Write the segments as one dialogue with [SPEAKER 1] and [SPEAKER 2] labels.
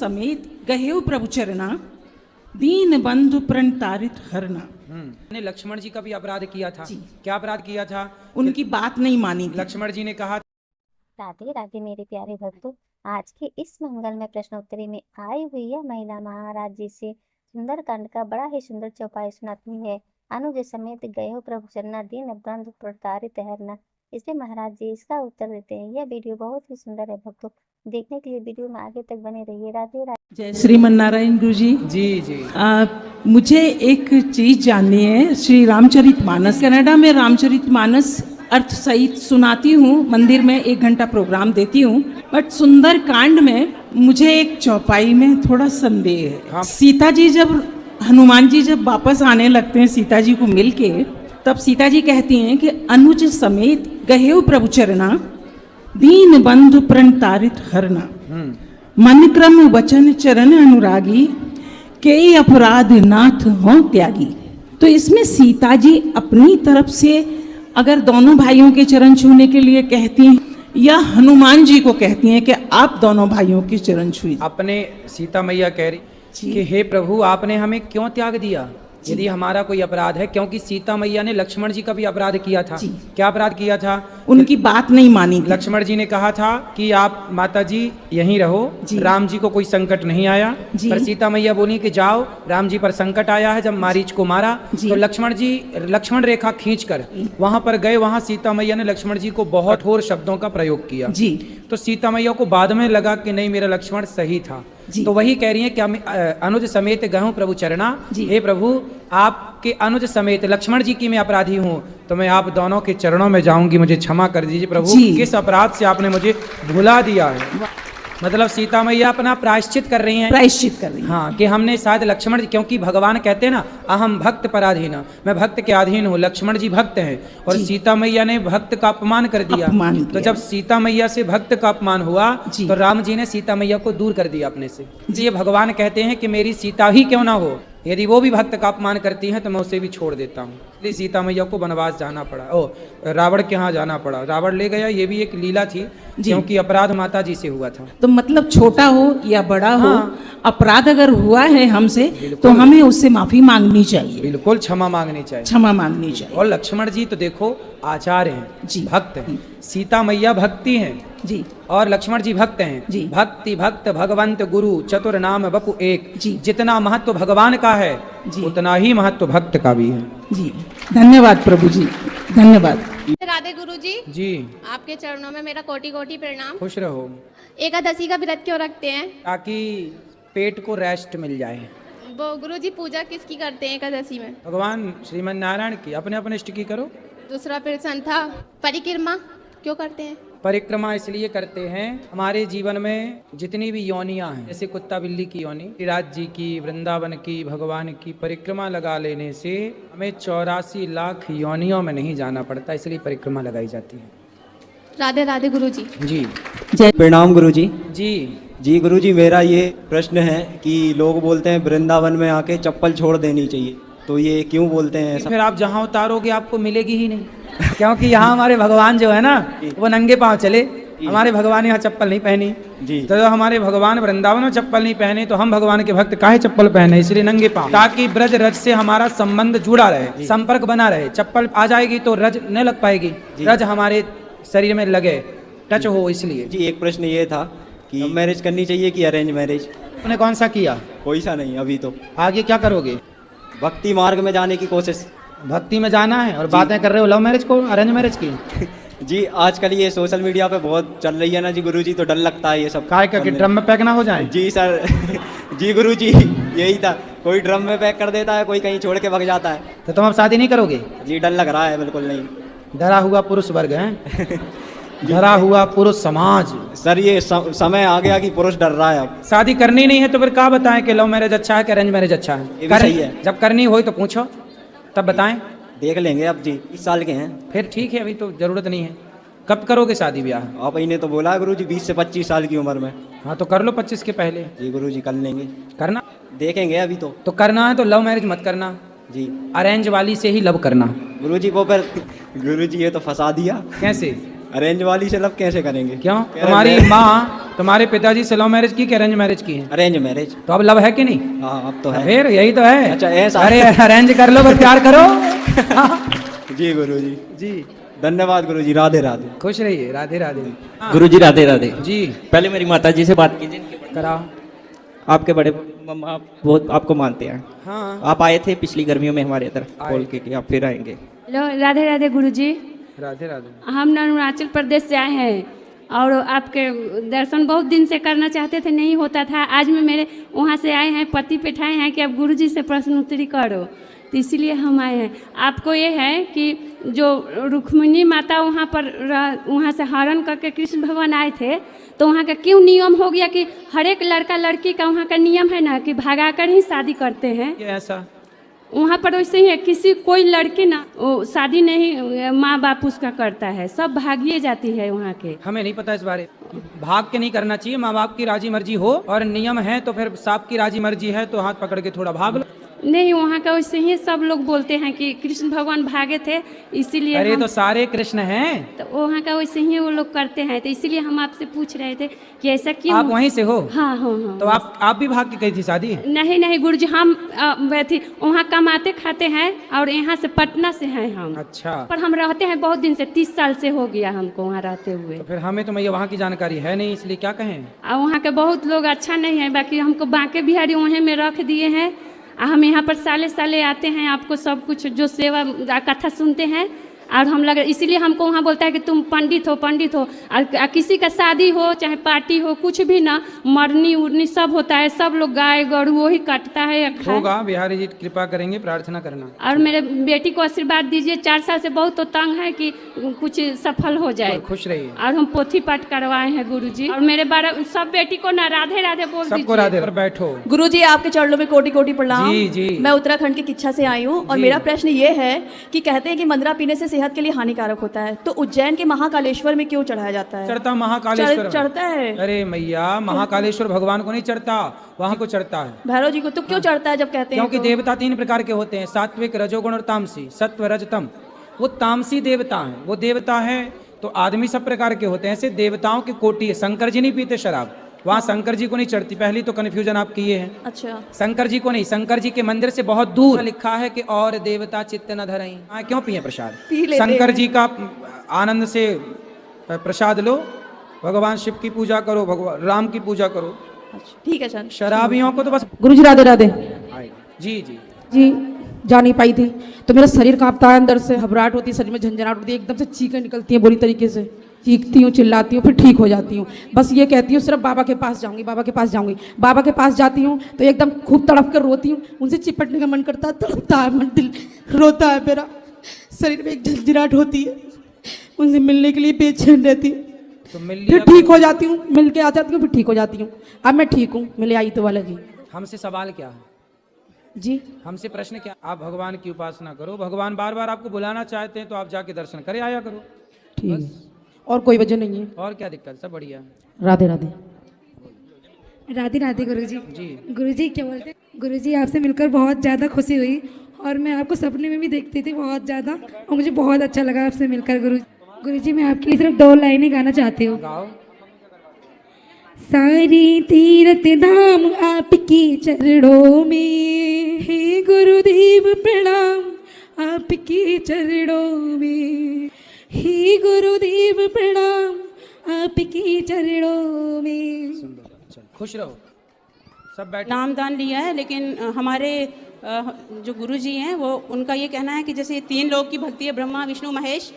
[SPEAKER 1] समेत गहेउ प्रभु चरना, दीन बंधु प्रणतारित हरना।
[SPEAKER 2] ने लक्ष्मण जी का भी अपराध किया था।
[SPEAKER 1] जी।
[SPEAKER 2] क्या अपराध किया था?
[SPEAKER 1] उनकी बात नहीं मानी थी।
[SPEAKER 2] लक्ष्मण जी ने कहा,
[SPEAKER 3] राधे राधे मेरे प्यारे भक्तों, आज के इस मंगलमय प्रश्नोत्तरी में आई हुई यह महिला महाराज जी से सुंदर कांड का बड़ा ही सुंदर चौपाई सुनाती है। अनुज समेत गए प्रभु चरना, दीन बंधु प्रतारित हरना। इसमें महाराज जी इसका उत्तर देते हैं। यह वीडियो बहुत ही सुंदर है भक्तों, देखने के लिए वीडियो में आगे तक बने रहिए। राधे राधे।
[SPEAKER 1] जय श्रीमन नारायण गुरु जी।
[SPEAKER 2] जी
[SPEAKER 1] मुझे एक चीज जाननी है। श्री रामचरितमानस, कनाडा में रामचरितमानस अर्थ सहित सुनाती हूँ, मंदिर में 1 घंटा प्रोग्राम देती हूँ, बट सुंदर कांड में मुझे एक चौपाई में थोड़ा संदेह है।
[SPEAKER 2] हाँ।
[SPEAKER 1] सीता जी जब, हनुमान जी जब वापस आने लगते हैं सीता जी को मिलके, तब सीता जी कहती हैं कि अनुज समेत गहेउ प्रभु चरना, दीन बंधु प्रणतारित हरना। मन क्रम वचन चरण अनुरागी, के अपराध नाथ हो त्यागी। तो इसमें सीता जी अपनी तरफ से अगर दोनों भाइयों के चरण छूने के लिए कहती हैं, या हनुमान जी को कहती हैं कि आप दोनों भाइयों के चरण छुए?
[SPEAKER 2] अपने सीता मैया कह रही कि हे प्रभु, आपने हमें क्यों त्याग दिया यदि हमारा कोई अपराध है? क्योंकि सीता मैया ने लक्ष्मण जी का भी अपराध किया था।
[SPEAKER 1] जी।
[SPEAKER 2] क्या अपराध किया था?
[SPEAKER 1] उनकी बात नहीं मानी थी।
[SPEAKER 2] लक्ष्मण जी ने कहा था कि आप माता जी यहीं रहो,
[SPEAKER 1] जी।
[SPEAKER 2] राम जी को कोई संकट नहीं आया।
[SPEAKER 1] जी।
[SPEAKER 2] पर सीता मैया बोली कि जाओ, राम जी पर संकट आया है। जब मारीच को मारा
[SPEAKER 1] जी।
[SPEAKER 2] तो लक्ष्मण रेखा खींचकर वहां पर गए। वहां सीता मैया ने लक्ष्मण जी को बहुत कठोर शब्दों का प्रयोग किया।
[SPEAKER 1] जी।
[SPEAKER 2] तो सीता मैया को बाद में लगा कि नहीं, मेरा लक्ष्मण सही था।
[SPEAKER 1] जी।
[SPEAKER 2] तो वही कह रही है कि अनुज समेत गहूं प्रभु चरना,
[SPEAKER 1] जी।
[SPEAKER 2] हे प्रभु, आपके अनुज समेत लक्ष्मण जी की मैं अपराधी हूँ, तो मैं आप दोनों के चरणों में जाऊंगी, मुझे क्षमा कर दीजिए प्रभु।
[SPEAKER 1] जी।
[SPEAKER 2] किस अपराध से आपने मुझे भुला दिया है? मतलब सीता मैया अपना प्रायश्चित कर रही हैं।
[SPEAKER 1] प्रायश्चित कर रही हैं।
[SPEAKER 2] हाँ, कि हमने शायद लक्ष्मण जी, क्योंकि भगवान कहते हैं ना, अहम भक्त पराधीन, मैं भक्त के अधीन हूँ। लक्ष्मण जी भक्त हैं और
[SPEAKER 1] जी।
[SPEAKER 2] सीता मैया ने भक्त का अपमान कर दिया।
[SPEAKER 1] अपमान
[SPEAKER 2] तो
[SPEAKER 1] किया।
[SPEAKER 2] जब सीता मैया से भक्त का अपमान हुआ
[SPEAKER 1] जी।
[SPEAKER 2] तो राम जी ने सीता मैया को दूर कर दिया अपने से। इसलिए भगवान कहते हैं कि मेरी सीता ही क्यों ना हो, यदि वो भी भक्त का अपमान करती हैं तो मैं उसे भी छोड़ देता हूँ। इसलिए सीता मैया को वनवास जाना पड़ा, रावण के यहाँ जाना पड़ा। रावण ले गया, ये भी एक लीला थी, क्योंकि अपराध माता जी से हुआ था।
[SPEAKER 1] तो मतलब छोटा हो या बड़ा हो,
[SPEAKER 2] हाँ।
[SPEAKER 1] अपराध अगर हुआ है हमसे तो हमें उससे माफी मांगनी चाहिए,
[SPEAKER 2] बिल्कुल क्षमा मांगनी चाहिए।
[SPEAKER 1] क्षमा मांगनी चाहिए।
[SPEAKER 2] और लक्ष्मण जी तो देखो आचार्य हैं,
[SPEAKER 1] जी।
[SPEAKER 2] भक्त हैं। सीता मैया भक्ति हैं
[SPEAKER 1] जी।
[SPEAKER 2] और लक्ष्मण जी भक्त हैं।
[SPEAKER 1] जी।
[SPEAKER 2] भक्ति भक्त भगवंत गुरु चतुर नाम बपु एक।
[SPEAKER 1] जी।
[SPEAKER 2] जितना महत्व भगवान का है,
[SPEAKER 1] जी।
[SPEAKER 2] उतना ही महत्व भक्त का भी है।
[SPEAKER 1] जी, धन्यवाद प्रभु जी, धन्यवाद।
[SPEAKER 4] राधे गुरु जी,
[SPEAKER 2] जी,
[SPEAKER 4] आपके चरणों में मेरा कोटि कोटि प्रणाम।
[SPEAKER 2] खुश रहो।
[SPEAKER 4] एकादशी का व्रत क्यों रखते हैं?
[SPEAKER 2] ताकि पेट को रेस्ट मिल जाए।
[SPEAKER 4] वो गुरु जी पूजा किसकी करते हैं एकादशी में?
[SPEAKER 2] भगवान श्रीमन नारायण की। अपने अपने इष्ट की करो।
[SPEAKER 4] दूसरा प्रश्न था, परिक्रमा क्यों करते हैं?
[SPEAKER 2] परिक्रमा इसलिए करते हैं, हमारे जीवन में जितनी भी योनियां हैं, जैसे कुत्ता बिल्ली की योनि, राज जी की, वृंदावन की, भगवान की, परिक्रमा लगा लेने से हमें 84 लाख योनियों में नहीं जाना पड़ता, इसलिए परिक्रमा लगाई जाती है।
[SPEAKER 4] राधे राधे गुरु जी।
[SPEAKER 2] जी
[SPEAKER 1] जय
[SPEAKER 5] प्रणाम गुरु जी।
[SPEAKER 2] जी
[SPEAKER 5] गुरु जी, मेरा ये प्रश्न है कि लोग बोलते हैं वृंदावन में आके चप्पल छोड़ देनी चाहिए, तो ये क्यों बोलते हैं ऐसा?
[SPEAKER 2] फिर आप जहाँ उतारोगे आपको मिलेगी ही नहीं, क्योंकि यहाँ हमारे भगवान जो है ना, वो नंगे पाँव चले। हमारे भगवान यहाँ चप्पल नहीं पहनी।
[SPEAKER 5] जी।
[SPEAKER 2] तो जो हमारे भगवान वृंदावन में चप्पल नहीं पहने, तो हम भगवान के भक्त काहे चप्पल पहने? इसलिए नंगे पाँव, ताकि ब्रज रज से हमारा संबंध जुड़ा रहे, संपर्क बना रहे। चप्पल आ जाएगी तो रज न लग पाएगी, रज हमारे शरीर में लगे, टच हो। इसलिए
[SPEAKER 5] जी, एक प्रश्न ये था कि लव मैरिज करनी चाहिए कि अरेंज मैरिज?
[SPEAKER 2] तूने कौन सा किया?
[SPEAKER 5] कोई सा नहीं अभी तो।
[SPEAKER 2] आगे क्या करोगे?
[SPEAKER 5] भक्ति मार्ग में जाने की कोशिश।
[SPEAKER 2] भक्ति में जाना है और बातें कर रहे हो लव मैरिज को, अरेंज मैरिज की?
[SPEAKER 5] जी, आजकल ये सोशल मीडिया पे बहुत चल रही है ना जी गुरु जी, तो डर लगता है ये सब।
[SPEAKER 2] काय का कि ड्रम में पैक ना हो जाए?
[SPEAKER 5] जी सर जी गुरु जी, यही था। कोई ड्रम में पैक कर देता है, कोई कहीं छोड़ के भाग जाता है।
[SPEAKER 2] तो तुम अब शादी नहीं करोगे?
[SPEAKER 5] जी, डर लग रहा है, बिल्कुल नहीं।
[SPEAKER 2] डरा हुआ पुरुष वर्ग है, डरा हुआ पुरुष समाज।
[SPEAKER 5] सर ये समय आ गया कि पुरुष डर रहा है अब।
[SPEAKER 2] शादी करनी नहीं है तो फिर क्या बताएं कि लव मैरिज अच्छा है कि अरेंज मैरिज अच्छा है?
[SPEAKER 5] ये भी सही है।
[SPEAKER 2] जब करनी हो तो पूछो, तब बताएं।
[SPEAKER 5] देख लेंगे अब जी, 20 साल के हैं।
[SPEAKER 2] फिर ठीक है, अभी तो जरूरत नहीं है। कब करोगे शादी ब्याह?
[SPEAKER 5] आप ही ने तो बोला गुरु जी 20 से 25 साल की उम्र में।
[SPEAKER 2] हाँ तो कर लो 25 के पहले।
[SPEAKER 5] जी गुरु जी, कर लेंगे।
[SPEAKER 2] करना
[SPEAKER 5] देखेंगे अभी तो
[SPEAKER 2] करना है तो लव मैरिज मत करना
[SPEAKER 5] जी।
[SPEAKER 2] अरेंज वाली से ही लव करना।
[SPEAKER 5] गुरु जी को पर गुरु जी ये तो फंसा दिया।
[SPEAKER 2] कैसे?
[SPEAKER 5] अरेंज वाली से लव कैसे करेंगे?
[SPEAKER 2] क्यों?
[SPEAKER 5] कह रहे
[SPEAKER 2] तुम्हारी
[SPEAKER 5] मैं-
[SPEAKER 2] माँ तुम्हारे पिताजी से लव मैरिज की कि अरेंज मैरिज की है?
[SPEAKER 5] Arrange marriage.
[SPEAKER 2] तो अब लव है कि नहीं?
[SPEAKER 5] हाँ अब तो है।
[SPEAKER 2] फिर यही तो है।
[SPEAKER 5] अच्छा, ऐसा।
[SPEAKER 2] अरे अरेंज कर लो पर प्यार करो।
[SPEAKER 5] जी गुरु जी,
[SPEAKER 2] जी
[SPEAKER 5] धन्यवाद गुरु जी, राधे राधे।
[SPEAKER 2] खुश रहिए, राधे राधे। हाँ,
[SPEAKER 6] गुरु जी राधे राधे।
[SPEAKER 2] जी
[SPEAKER 6] पहले मेरी माता जी से बात कीजिए, इनके बड़े-
[SPEAKER 2] कराओ।
[SPEAKER 6] आपके बड़े मम्मा बहुत आपको मानते हैं।
[SPEAKER 2] हाँ
[SPEAKER 6] आप आए थे पिछली गर्मियों में हमारे इधर,
[SPEAKER 2] आए।
[SPEAKER 6] बोल के कि आप फिर आएंगे।
[SPEAKER 7] हेलो, राधे राधे गुरुजी।
[SPEAKER 2] राधे राधे।
[SPEAKER 7] हम अरुणाचल प्रदेश से आए हैं और आपके दर्शन बहुत दिन से करना चाहते थे, नहीं होता था। आज में मेरे वहाँ से आए हैं, पति पिठाए हैं कि अब गुरुजी से प्रश्न उत्तरी करो, तो इसीलिए हम आए हैं। आपको ये है कि जो रुक्मिणी माता वहाँ पर वहाँ से हरण करके कृष्ण भगवान आए थे, तो वहाँ का क्यों नियम हो गया कि हर एक लड़का लड़की का वहाँ का नियम है ना कि भगा कर ही शादी करते हैं।
[SPEAKER 2] ये ऐसा
[SPEAKER 7] वहाँ पर वैसे ही है, किसी कोई लड़की ना वो शादी नहीं माँ बाप उसका करता है, सब भागिए जाती है वहाँ के।
[SPEAKER 2] हमें नहीं पता इस बारे। भाग के नहीं करना चाहिए, माँ बाप की राजी मर्जी हो और नियम है तो फिर साहब की राजी मर्जी है तो हाथ पकड़ के थोड़ा भाग लो।
[SPEAKER 7] नहीं, वहाँ का वैसे ही सब लोग बोलते हैं कि कृष्ण भगवान भागे थे, इसीलिए
[SPEAKER 2] अरे
[SPEAKER 7] हम,
[SPEAKER 2] तो सारे कृष्ण हैं।
[SPEAKER 7] तो वहाँ का वैसे ही वो लोग करते हैं, तो इसीलिए हम आपसे पूछ रहे थे कि ऐसा क्यों।
[SPEAKER 2] आप वहीं से हो?
[SPEAKER 7] हाँ हाँ हाँ।
[SPEAKER 2] तो आप भी भाग के गई थी शादी?
[SPEAKER 7] नहीं नहीं गुरुजी, हम वैसे वहाँ कमाते खाते हैं और यहाँ से पटना से हैं हम।
[SPEAKER 2] अच्छा,
[SPEAKER 7] पर हम रहते हैं बहुत दिन से, 30 साल से हो गया हमको वहाँ रहते हुए।
[SPEAKER 2] तो फिर हमें तो मैं वहाँ की जानकारी है नहीं, इसलिए क्या कहें।
[SPEAKER 7] और वहाँ के बहुत लोग अच्छा नहीं है, बाकी हमको बांके बिहारी वहीं में रख दिए हैं। हम यहाँ पर साले साले आते हैं, आपको सब कुछ जो सेवा कथा सुनते हैं, और हम लग इसीलिए हमको वहाँ बोलता है कि तुम पंडित हो पंडित हो। और किसी का शादी हो चाहे पार्टी हो कुछ भी ना, मरनी उड़नी सब होता है, सब लोग गाय गरु वही काटता है या खाए।
[SPEAKER 2] होगा, बिहारी जी कृपा करेंगे, प्रार्थना करना।
[SPEAKER 7] और मेरे बेटी को आशीर्वाद दीजिए, 4 साल से बहुत तो तंग है कि कुछ सफल हो जाए।
[SPEAKER 2] खुश रहिए।
[SPEAKER 7] और हम पोथी पाठ करवाए हैं गुरुजी, और मेरे 12 सब बेटी को ना राधे राधे बोल
[SPEAKER 2] सबको
[SPEAKER 7] दीजिए।
[SPEAKER 2] राधे। बैठो।
[SPEAKER 8] गुरुजी, आपके चरणों में कोटि कोटि प्रणाम।
[SPEAKER 2] जी, जी।
[SPEAKER 8] मैं उत्तराखंड की किच्छा से आई हूँ और
[SPEAKER 2] जी।
[SPEAKER 8] मेरा प्रश्न ये है कि कहते हैं कि मंद्रा पीने से सेहत के लिए हानिकारक होता है, तो उज्जैन के महाकालेश्वर में क्यों चढ़ाया जाता है?
[SPEAKER 2] चढ़ता महाकालेश्वर।
[SPEAKER 8] चढ़ता है।
[SPEAKER 2] अरे मैया, महाकालेश्वर भगवान को नहीं चढ़ता, वहाँ को चढ़ता है।
[SPEAKER 8] भैरव जी को तो क्यों चढ़ता है जब कहते हैं?
[SPEAKER 2] क्योंकि देवता 3 प्रकार के होते हैं, सात्विक, रजोगुण और तामसी। सत्व रजतम, वो तामसी देवता है। वो देवता है तो आदमी सब प्रकार के होते हैं, ऐसे देवताओं की कोटि है। शंकर जी नहीं पीते शराब, वहाँ शंकर जी को नहीं चढ़ती। पहली तो कन्फ्यूजन आप किए हैं।
[SPEAKER 8] अच्छा,
[SPEAKER 2] शंकर जी को नहीं, शंकर जी के मंदिर से बहुत दूर लिखा है कि और देवता चित्त न धरई। क्यों पिए प्रसाद?
[SPEAKER 8] पी लेते
[SPEAKER 2] शंकर
[SPEAKER 8] हैं।
[SPEAKER 2] जी का आनंद से प्रसाद लो, भगवान शिव की पूजा करो, भगवान राम की पूजा करो।
[SPEAKER 8] अच्छा ठीक है सर।
[SPEAKER 2] शराबियों को तो बस
[SPEAKER 9] गुरुजी राधे राधे।
[SPEAKER 2] जी जी
[SPEAKER 9] जी, जा नहीं पाई थी तो मेरा शरीर कांपता है, अंदर से घबराहट होती है, शरीर में झंझनाहट होती है, एकदम से चीखें निकलती हैं बुरी तरीके से, चीखती हूँ चिल्लाती हूँ, फिर ठीक हो जाती हूँ। बस ये कहती हूँ सिर्फ बाबा के पास जाऊँगी, बाबा के पास जाऊँगी। बाबा के पास जाती हूँ तो एकदम खूब तड़प कर रोती हूँ, उनसे चिपटने का मन करता है, तड़पता है मन, दिल रोता है, मेरा शरीर में एक झंझनाहट होती है, उनसे मिलने के लिए बेचैन रहती हूँ।
[SPEAKER 2] तो मिल
[SPEAKER 9] फिर
[SPEAKER 2] लिया।
[SPEAKER 9] ठीक हो जाती हूँ, मिल के आ जाती हूँ, फिर ठीक हो जाती हूँ। अब मैं ठीक हूँ, मिले आई तो वाला जी।
[SPEAKER 2] हमसे सवाल क्या है?
[SPEAKER 9] जी
[SPEAKER 2] हमसे प्रश्न क्या? आप भगवान की उपासना करो, भगवान बार बार आपको बुलाना चाहते हैं तो आप जाके दर्शन करे आया करो।
[SPEAKER 9] ठीक है, और कोई वजह नहीं है।
[SPEAKER 2] और क्या दिक्कत? सब बढ़िया।
[SPEAKER 9] राधे राधे।
[SPEAKER 10] राधे राधे गुरुजी।
[SPEAKER 2] जी।
[SPEAKER 10] गुरुजी क्या बोलते हैं? गुरुजी आपसे मिलकर बहुत ज़्यादा खुशी हुई और मैं आपको सपने में भी देखती थी बहुत ज़्यादा, और मुझे बहुत अच्छा लगा आपसे मिलकर। गुरुजी मैं आपके लिए सिर्फ 2 लाइनें गाना चाहती हूँ।
[SPEAKER 2] गाओ।
[SPEAKER 10] सारी तीर्थ धाम आपकी चरणों में, हे गुरुदेव प्रणाम आपकी चरणों में, हे गुरुदेव प्रणाम आपकी चरणों में।
[SPEAKER 2] सुंदर, चल खुश रहो, सब बैठ।
[SPEAKER 11] नामदान लिया है, लेकिन हमारे जो गुरुजी हैं वो उनका ये कहना है कि जैसे 3 लोग की भक्ति है, ब्रह्मा विष्णु महेश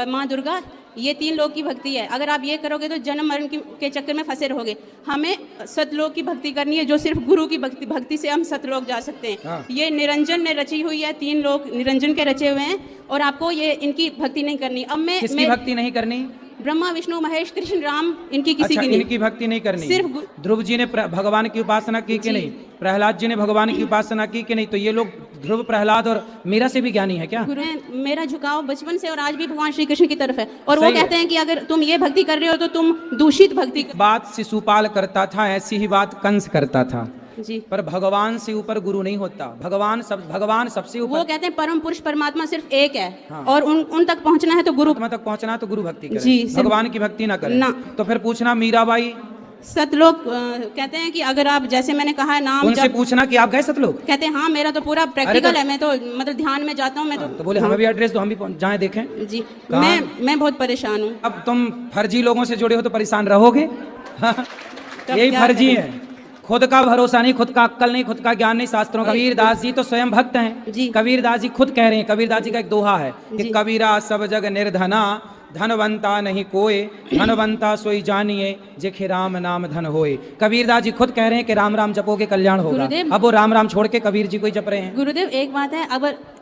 [SPEAKER 11] माँ दुर्गा, ये 3 लोग की भक्ति है। अगर आप ये करोगे तो जन्म मरण के चक्कर में फंसे रहोगे। हमें सतलोक की भक्ति करनी है, जो सिर्फ गुरु की भक्ति से हम सतलोक जा सकते हैं।
[SPEAKER 2] हाँ।
[SPEAKER 11] ये निरंजन ने रची हुई है, 3 लोग निरंजन के रचे हुए हैं, और आपको ये इनकी भक्ति नहीं करनी। अब
[SPEAKER 2] किसकी भक्ति नहीं करनी?
[SPEAKER 11] ब्रह्मा विष्णु महेश कृष्ण राम, इनकी किसी
[SPEAKER 2] अच्छा,
[SPEAKER 11] की नहीं।
[SPEAKER 2] इनकी भक्ति नहीं करनी।
[SPEAKER 11] सिर्फ
[SPEAKER 2] ध्रुव जी ने भगवान की उपासना की कि नहीं? प्रहलाद जी ने भगवान की उपासना की कि नहीं? तो ये लोग ध्रुव, प्रहलाद और मीरा से भी ज्ञानी है क्या?
[SPEAKER 11] गुरु मेरा झुकाव बचपन से और आज भी भगवान श्री कृष्ण की तरफ है, और वो
[SPEAKER 2] सही है।
[SPEAKER 11] कहते हैं कि अगर तुम ये भक्ति कर रहे हो तो तुम दूषित भक्ति
[SPEAKER 2] बात शिशुपाल करता था, ऐसी ही बात कंस करता था।
[SPEAKER 11] जी।
[SPEAKER 2] पर भगवान से ऊपर गुरु नहीं होता। भगवान सबसे ऊपर।
[SPEAKER 11] वो कहते हैं परम पुरुष परमात्मा सिर्फ एक है।
[SPEAKER 2] हाँ।
[SPEAKER 11] और उन तक पहुंचना है तो गुरु
[SPEAKER 2] तक पहुंचना है तो गुरु भक्ति करें।
[SPEAKER 11] जी, सिर्फ-
[SPEAKER 2] भगवान की भक्ति ना करें
[SPEAKER 11] ना।
[SPEAKER 2] तो फिर पूछना मीराबाई,
[SPEAKER 11] सतलोक कहते हैं कि अगर आप जैसे मैंने कहा है नाम
[SPEAKER 2] उनसे पूछना कि आप गए सतलोक?
[SPEAKER 11] कहते हैं हाँ मेरा तो पूरा प्रैक्टिकल है, मैं तो मतलब ध्यान में जाता हूँ मैं
[SPEAKER 2] तो बोले हमें भी एड्रेस दो, हम भी जाएं देखें।
[SPEAKER 11] जी।
[SPEAKER 2] कहाँ?
[SPEAKER 11] मैं बहुत परेशान हूँ।
[SPEAKER 2] अब तुम फर्जी लोगों से जुड़े हो तो परेशान रहोगे। यही
[SPEAKER 11] क्या
[SPEAKER 2] फर्जी
[SPEAKER 11] करें?
[SPEAKER 2] है। खुद का भरोसा नहीं, खुद का अक्ल नहीं, खुद का ज्ञान नहीं, शास्त्रों का। कबीरदास जी तो स्वयं भक्त हैं।
[SPEAKER 11] जी।
[SPEAKER 2] कबीरदास जी खुद कह रहे हैं, कबीरदास जी का एक दोहा है कि
[SPEAKER 11] जी।
[SPEAKER 2] कबीरा सब जग निर्धना, धनवंता नहीं कोय, धनवंता सोई जानिए, जेखे राम नाम धन होए। कबीरदास जी खुद कह रहे हैं कि राम राम जपोगे कल्याण होगा।
[SPEAKER 11] गुरुदेव-
[SPEAKER 2] अब वो राम राम छोड़ के कबीर जी को ही जप रहे हैं।
[SPEAKER 11] गुरुदेव एक बात है,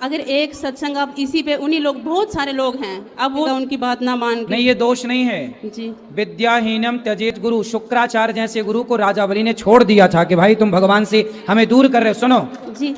[SPEAKER 11] अगर एक सत्संग आप इसी पे उन्हीं लोग, बहुत सारे लोग हैं, अब वो उनकी बात ना मान के।
[SPEAKER 2] नहीं, ये दोष नहीं है।
[SPEAKER 11] जी।
[SPEAKER 2] विद्याहीनम त्यजेत गुरु। शुक्राचार्य जैसे गुरु को राजा बलि ने छोड़ दिया था कि भाई तुम भगवान से हमें दूर कर रहे हो। सुनो
[SPEAKER 11] जी।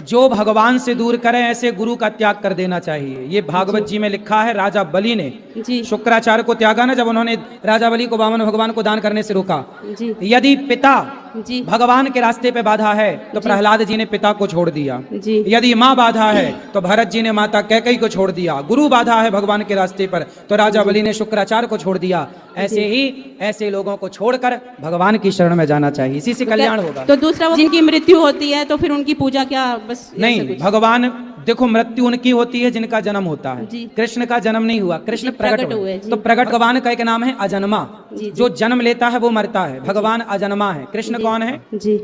[SPEAKER 2] जो भगवान से दूर करें ऐसे गुरु का त्याग कर देना चाहिए। ये भागवत जी में लिखा है। राजा बलि ने
[SPEAKER 11] जी।
[SPEAKER 2] शुक्राचार्य को त्यागा ना, जब उन्होंने राजा बलि को वामन भगवान को दान करने से रोका।
[SPEAKER 11] जी।
[SPEAKER 2] यदि पिता
[SPEAKER 11] जी।
[SPEAKER 2] भगवान के रास्ते पे बाधा है तो प्रहलाद जी ने पिता को छोड़ दिया।
[SPEAKER 11] जी।
[SPEAKER 2] यदि माँ बाधा है तो भरत जी ने माता कैकेयी को छोड़ दिया। गुरु बाधा है भगवान के रास्ते पर तो राजा बलि ने शुक्राचार्य को छोड़ दिया। ऐसे ही ऐसे लोगों को छोड़कर भगवान की शरण में जाना चाहिए, इसी से कल्याण होगा।
[SPEAKER 11] तो दूसरा वो जिनकी मृत्यु होती है तो फिर उनकी पूजा क्या, बस ऐसा
[SPEAKER 2] नहीं,
[SPEAKER 11] कुछ?
[SPEAKER 2] भगवान देखो, मृत्यु उनकी होती है जिनका जन्म होता है।
[SPEAKER 11] जी।
[SPEAKER 2] कृष्ण का जन्म नहीं हुआ, कृष्ण
[SPEAKER 11] जी,
[SPEAKER 2] प्रकट
[SPEAKER 11] प्रकट
[SPEAKER 2] हुए।
[SPEAKER 11] हुए, जी।
[SPEAKER 2] तो प्रकट भगवान का एक नाम है अजन्मा।
[SPEAKER 11] जी, जी।
[SPEAKER 2] जो जन्म लेता है वो मरता है। भगवान अजन्मा है। कृष्ण
[SPEAKER 11] जी।
[SPEAKER 2] कौन है?
[SPEAKER 11] जी।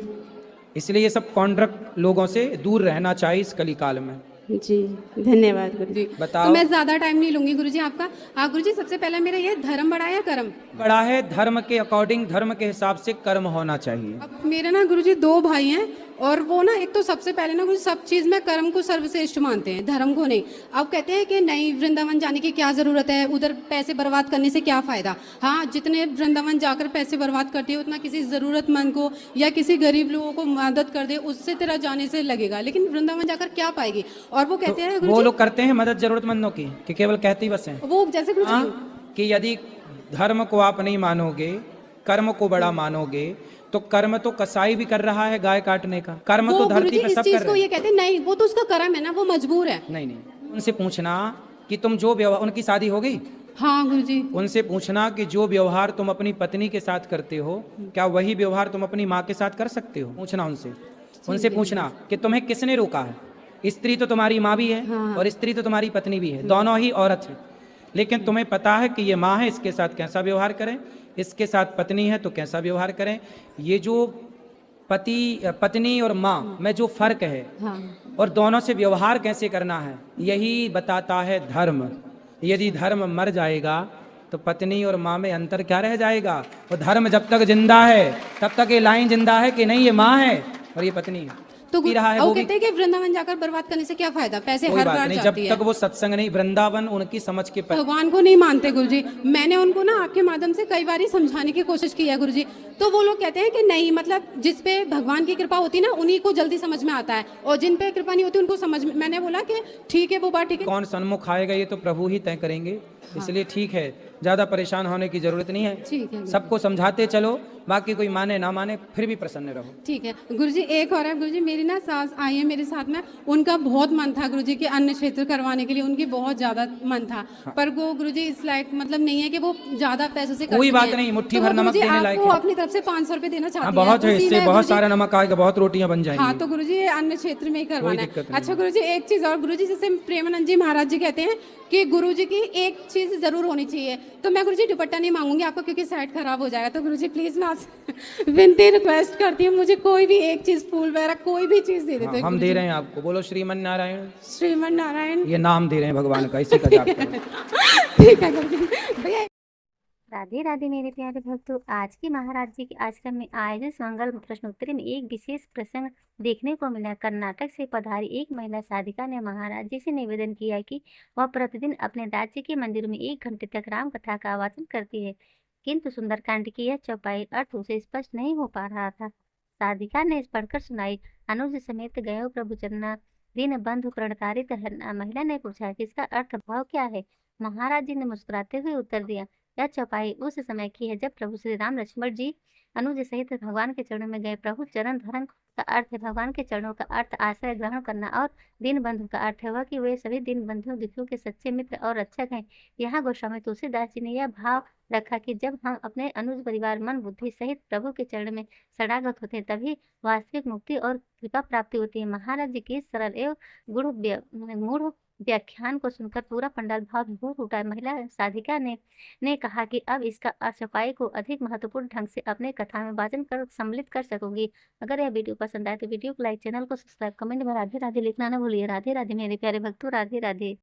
[SPEAKER 2] इसलिए ये सब कॉन्ट्रैक्ट लोगों से दूर रहना चाहिए इस कलिकाल में।
[SPEAKER 11] जी धन्यवाद गुरु जी।
[SPEAKER 2] बताओ।
[SPEAKER 12] तो मैं ज़्यादा टाइम नहीं लूंगी गुरुजी आपका। गुरुजी सबसे पहले मेरा ये धर्म बड़ा या कर्म?
[SPEAKER 2] बड़ा है। धर्म के अकॉर्डिंग, धर्म के हिसाब से कर्म होना चाहिए।
[SPEAKER 12] अब मेरे ना गुरुजी 2 भाई हैं और वो ना एक तो सबसे पहले ना गुरुजी सब चीज़ में कर्म को सर्वश्रेष्ठ मानते हैं, धर्म को नहीं। अब कहते हैं कि नहीं वृंदावन जाने की क्या ज़रूरत है, उधर पैसे बर्बाद करने से क्या फ़ायदा। हाँ, जितने वृंदावन जाकर पैसे बर्बाद करते हो उतना किसी ज़रूरतमंद को या किसी गरीब लोगों को मदद कर दे, उससे तेरा जाने से लगेगा, लेकिन वृंदावन जाकर क्या पाएगी। और वो कहते हैं
[SPEAKER 2] वो लोग करते हैं मदद जरूरतमंदों की कि केवल कहते ही बस हैं।
[SPEAKER 12] वो जैसे गुरुजी
[SPEAKER 2] कि यदि धर्म को आप नहीं मानोगे, कर्म को बड़ा मानोगे, तो कर्म तो कसाई भी कर रहा है गाय काटने का। कर्म तो धरती पे सब कर रहे
[SPEAKER 12] हैं। ये कहते हैं नहीं, वो तो उसका कर्म है ना, वो मजबूर है।
[SPEAKER 2] नहीं, उनसे पूछना कि तुम जो व्यवहार, उनकी शादी हो गई?
[SPEAKER 12] हाँ गुरुजी।
[SPEAKER 2] उनसे पूछना कि जो व्यवहार तुम अपनी पत्नी के साथ करते हो, क्या वही व्यवहार तुम अपनी माँ के साथ कर सकते हो? पूछना उनसे पूछना कि तुम्हें किसने रोका है। स्त्री तो तुम्हारी माँ भी है। हाँ। और स्त्री तो तुम्हारी पत्नी भी है, दोनों ही औरत है। लेकिन तुम्हें पता है कि ये माँ है, इसके साथ कैसा व्यवहार करें, इसके साथ पत्नी है तो कैसा व्यवहार करें। ये जो पत्नी और माँ में जो फर्क है, हाँ। और दोनों से व्यवहार कैसे करना है, यही बताता है धर्म। यदि धर्म मर जाएगा तो पत्नी और माँ में अंतर क्या रह जाएगा। वो धर्म जब तक जिंदा है तब तक ये लाइन जिंदा है कि नहीं ये माँ है और ये पत्नी है।
[SPEAKER 12] तो
[SPEAKER 2] रहा है
[SPEAKER 12] वो कहते हैं कि वृंदावन जाकर बर्बाद करने से क्या फायदा, पैसे हर बार
[SPEAKER 2] नहीं,
[SPEAKER 12] जाती
[SPEAKER 2] जब तक वो सत्संग नहीं, वृंदावन उनकी समझ के
[SPEAKER 12] भगवान को नहीं मानते गुरुजी। मैंने उनको ना आपके माध्यम से कई बार समझाने की कोशिश की है गुरुजी, तो वो लोग कहते हैं कि नहीं, मतलब जिस पे भगवान की कृपा होती ना उन्हीं को जल्दी समझ में आता है, और जिन पे कृपा नहीं होती उनको समझ में। मैंने बोला कि ठीक है वो बात ठीक है,
[SPEAKER 2] कौन सन्मुख आएगा ये तो प्रभु ही तय करेंगे। हाँ। इसलिए ठीक है, ज्यादा परेशान होने की जरूरत नहीं है।
[SPEAKER 12] ठीक है,
[SPEAKER 2] सबको समझाते चलो, बाकी कोई माने ना माने फिर भी प्रसन्न रहो।
[SPEAKER 12] ठीक है गुरुजी। एक और है गुरुजी, मेरी ना सास आई है मेरे साथ में, उनका बहुत मन था गुरुजी कि अन्न क्षेत्र करवाने के लिए, उनकी बहुत ज्यादा मन था। हाँ। पर वो गुरुजी इस लायक मतलब नहीं है कि वो ज्यादा पैसों से
[SPEAKER 2] कोई बात नहीं, मुट्ठी भर नमक देने लायक है।
[SPEAKER 12] अपनी तरफ से 500 रुपए देना चाहती है।
[SPEAKER 2] बहुत है, इससे बहुत सारा नमक आएगा, बहुत रोटियां बन जाएंगी।
[SPEAKER 12] हाँ, तो गुरुजी ये अन्न क्षेत्र में ही करवाना है। अच्छा गुरुजी एक चीज और गुरुजी, जैसे प्रेमानंद जी महाराज जी कहते हैं कि गुरुजी की एक चीज जरूर होनी चाहिए, तो मैं गुरुजी दुपट्टा नहीं मांगूंगी आपको क्योंकि सेट खराब हो जाएगा। तो गुरुजी प्लीज मैं आपसे विनती रिक्वेस्ट करती हूँ, मुझे कोई भी एक चीज फूल वगैरह कोई भी चीज दे देते।
[SPEAKER 2] हम दे रहे हैं आपको, बोलो श्रीमन नारायण।
[SPEAKER 12] श्रीमन नारायण,
[SPEAKER 2] ये नाम दे रहे हैं भगवान का, इसी का जाप करो।
[SPEAKER 12] ठीक है गुरुजी भैया।
[SPEAKER 3] राधे राधे मेरे प्यारे भक्तों, आज की महाराज जी के आश्रम में आयोजित मंगल प्रश्नोत्तरी में एक विशेष प्रसंग देखने को मिला। कर्नाटक से पधारी एक महिला साधिका ने महाराज जी से निवेदन किया कि वह प्रतिदिन अपने राज्य के मंदिर में 1 घंटे तक राम कथा का वाचन करती है, किंतु सुंदरकांड की यह चौपाई अर्थ उसे स्पष्ट नहीं हो पा रहा था। साधिका ने पढ़कर सुनाई, अनुज समेत गयो प्रभु चरना, दीन बंधु प्रणतारित हरना। महिला ने पूछा कि इसका अर्थ भाव क्या है। महाराज जी ने मुस्कुराते हुए उत्तर दिया, यह चौपाई उस समय की है जब प्रभु श्री राम लक्ष्मण जी अनुज सहित भगवान के चरणों में गए। प्रभु चरण धर्म का अर्थ है भगवान के चरणों का अर्थ आश्रय ग्रहण करना, और दीन बंधु का अर्थ है वह कि वे सभी दीन बंधुओं दुखियों के सच्चे मित्र और रक्षक हैं। यहाँ गोस्वामी तुलसीदास जी ने यह भाव रखा कि जब हम अपने अनुज परिवार मन बुद्धि सहित प्रभु के चरण में शरणागत होते हैं तभी वास्तविक मुक्ति और कृपा प्राप्ति होती है। महाराज जी की सरल एवं गूढ़ व्याख्यान को सुनकर पूरा पंडाल भाव विभोर उठा। महिला साधिका ने कहा कि अब इसका अर्थ चौपाई को अधिक महत्वपूर्ण ढंग से अपने कथा में वाचन कर सम्मिलित कर सकूंगी। अगर यह वीडियो पसंद आए तो वीडियो को लाइक, चैनल को सब्सक्राइब, कमेंट में राधे राधे लिखना न भूलिए। राधे राधे मेरे प्यारे भक्तों, राधे राधे।